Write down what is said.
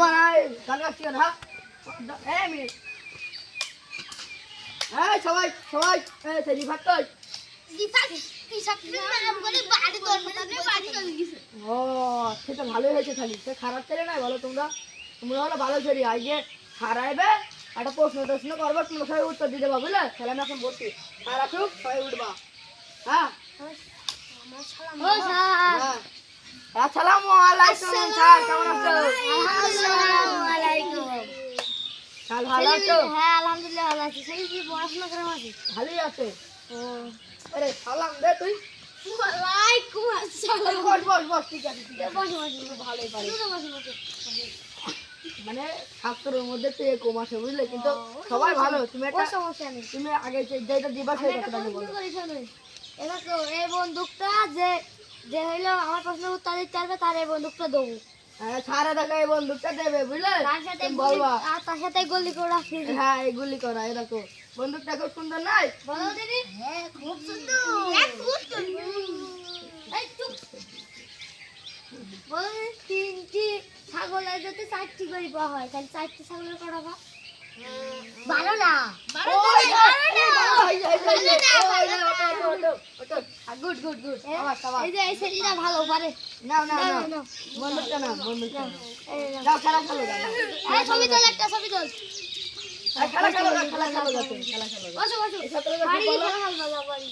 মানাই গান গাচ্ছি না এই মিনিট এই সবাই সবাই এই সেরি ভাত কই ও সেটা ভালোই হয়েছে খালি সে খারাপ ছেলে নাই বলো তোমরা তোমরা হলো ভালো ছেলে আজকে হারাইবে একটা প্রশ্ন টশ্ন করবো তোমরা সবাই উত্তর দিতে পারবে বুঝলে তাহলে আমি এখন বলছি আর আসুক সবাই উঠবা হ্যাঁ আসসালামু আলাইকুম স্যার কেমন আছো আসসালামু আলাইকুম স্যার ভালো আছো হ্যাঁ আলহামদুলিল্লাহ ভালো আছি সেই কি পড়াশোনা কেমন আছে ভালোই আছে ও আরে সালাম দে তুই ওয়ালাইকুম আসসালাম বস বস বস ঠিক আছে বসো ভালোই পারি বসো মানে ছাত্রের মধ্যে তো কম আসে বুঝলে কিন্তু সবাই ভালো তুমি একটা সমস্যা নেই তুমি আগে যেটা দিবা সেটা কথাটা বলো এটা তো এই বন্দুকটা যে যে হইলো আমার প্রশ্নের উত্তর দিতে পারবে তার এই বন্দুকটা দেবো হ্যাঁ সারা টাকা এই বন্দুকটা দেবে বুঝলে তার সাথে তুমি বলবা আর তার সাথে গুলি করে রাখি হ্যাঁ এই গুলি করা এরকম বন্দুকটা খুব সুন্দর নাই বলো দিদি হ্যাঁ খুব সুন্দর খুব সুন্দর এই চুপ বলো দিদি তিনটি ছাগলের যাতে চারটি করে পাওয়া হয় তাহলে চারটি ছাগলের কটা পা ভালো না গুড গুড গুড আবার আবার এই যে এই ছেলেটা ভালো পারে নাও নাও নাও বন্দুকটা নাও বন্দুকটা যাও খেলা খেলো এই ছবি তোল একটা ছবি তোল খেলা খেলো খেলা খেলো খেলা খেলো বসো বসো এই ছাত্ররা বাড়ি বলো খেলা খেলবা বাড়ি